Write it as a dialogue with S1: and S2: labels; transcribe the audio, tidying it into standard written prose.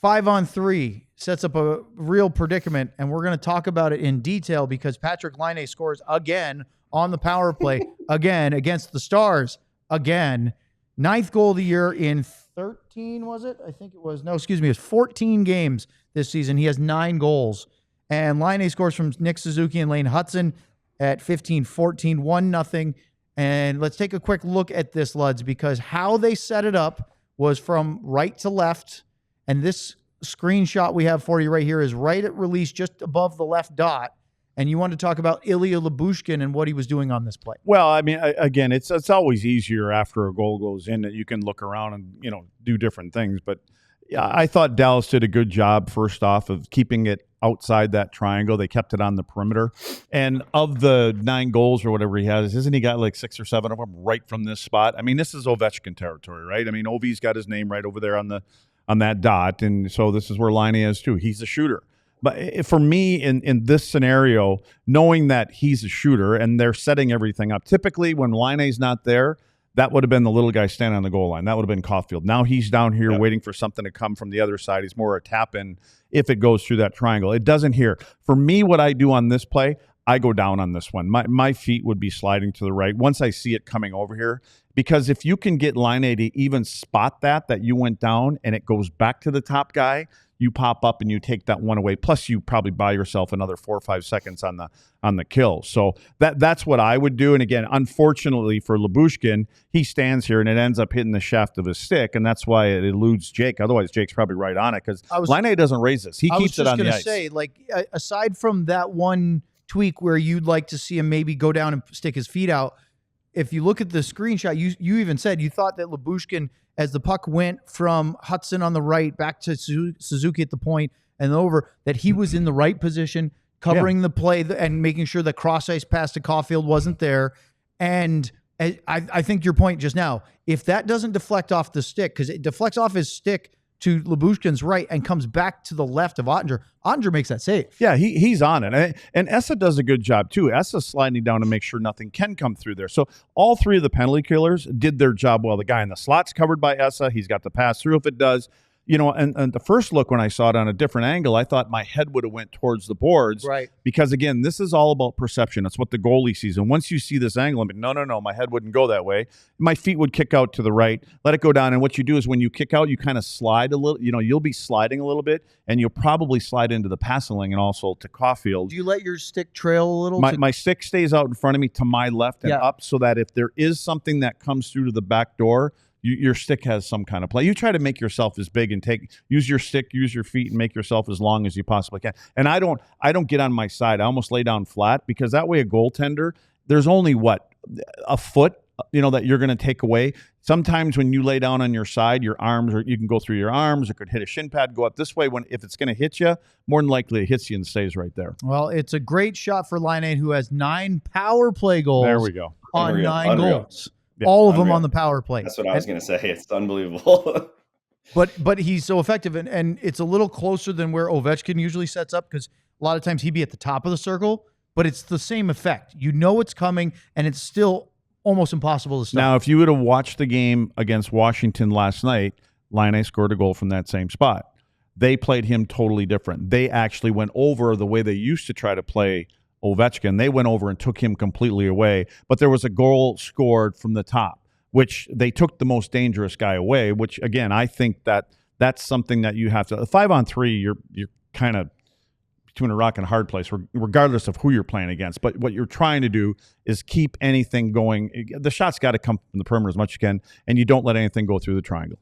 S1: 5-on-3 sets up a real predicament, and we're going to talk about it in detail because Patrik Laine scores again on the power play, again against the Stars, again. 9th goal of the year in 13, was it? I think it was. No, excuse me. It was 14 games this season. He has 9 goals. And Laine scores from Nick Suzuki and Lane Hutson at 15-14, 1-0. And let's take a quick look at this, Luds, because how they set it up was from right to left. And this screenshot we have for you right here is right at release, just above the left dot. And you want to talk about Ilya Lyubushkin and what he was doing on this play.
S2: Well, I mean, again, it's always easier after a goal goes in that you can look around and, do different things. But yeah, I thought Dallas did a good job, first off, of keeping it outside that triangle. They kept it on the perimeter. And of the 9 goals or whatever he has, isn't he got like 6 or 7 of them right from this spot? I mean, this is Ovechkin territory, right? I mean, Ovi's got his name right over there on that dot. And so this is where Laine is too. He's a shooter. But for me, in this scenario, knowing that he's a shooter and they're setting everything up, typically when Laine's not there, that would have been the little guy standing on the goal line. That would have been Caulfield. Now he's down here waiting for something to come from the other side. He's more a tap-in if it goes through that triangle. It doesn't here. For me, what I do on this play, I go down on this one. My feet would be sliding to the right once I see it coming over here. Because if you can get Laine to even spot that you went down and it goes back to the top guy, you pop up and you take that one away. Plus, you probably buy yourself another 4 or 5 seconds on the kill. So that's what I would do. And again, unfortunately for Lyubushkin, he stands here and it ends up hitting the shaft of his stick, and that's why it eludes Jake. Otherwise, Jake's probably right on it because Laine doesn't raise this. He keeps it on the ice. I was just going to say, like, aside from that one tweak where you'd like to see him maybe go down and stick his feet out, if you look at the screenshot, you even said you thought that Lyubushkin, as the puck went from Hutson on the right back to Suzuki at the point and over, that he was in the right position, covering the play and making sure the cross-ice pass to Caulfield wasn't there. And I think your point just now, if that doesn't deflect off the stick, because it deflects off his stick to Lyubushkin's right and comes back to the left of Ottinger. Ottinger makes that save. Yeah, he's on it. And Essa does a good job, too. Essa's sliding down to make sure nothing can come through there. So all 3 of the penalty killers did their job well. The guy in the slot's covered by Essa. He's got the pass through if it does. And the first look when I saw it on a different angle, I thought my head would have went towards the boards.
S1: Right.
S2: Because, again, this is all about perception. It's what the goalie sees. And once you see this angle, I'm like, no, my head wouldn't go that way. My feet would kick out to the right, let it go down. And what you do is when you kick out, you kind of slide a little. You'll be sliding a little bit, and you'll probably slide into the passing lane and also to Caulfield.
S1: Do you let your stick trail a little?
S2: My stick stays out in front of me to my left and up so that if there is something that comes through to the back door, your stick has some kind of play. You try to make yourself as big and use your stick, use your feet, and make yourself as long as you possibly can. And I don't get on my side. I almost lay down flat because that way a goaltender, there's only a foot, that you're going to take away. Sometimes when you lay down on your side, your arms, or you can go through your arms, it could hit a shin pad, go up this way. If it's going to hit you, more than likely it hits you and stays right there.
S1: Well, it's a great shot for Laine, who has 9 power play goals.
S2: There we go.
S1: On 9 goals. Yeah. All of them on the power play.
S3: That's what I was going to say. It's unbelievable.
S1: But he's so effective, and it's a little closer than where Ovechkin usually sets up because a lot of times he'd be at the top of the circle, but it's the same effect. You know it's coming, and it's still almost impossible to stop.
S2: Now, if you would have watched the game against Washington last night, Laine scored a goal from that same spot. They played him totally different. They actually went over the way they used to try to play Ovechkin. They went over and took him completely away, but there was a goal scored from the top, which they took the most dangerous guy away, which, again, I think that's something that you have to – 5-on-3, you're kind of between a rock and a hard place, regardless of who you're playing against. But what you're trying to do is keep anything going. The shot's got to come from the perimeter as much as you can, and you don't let anything go through the triangle.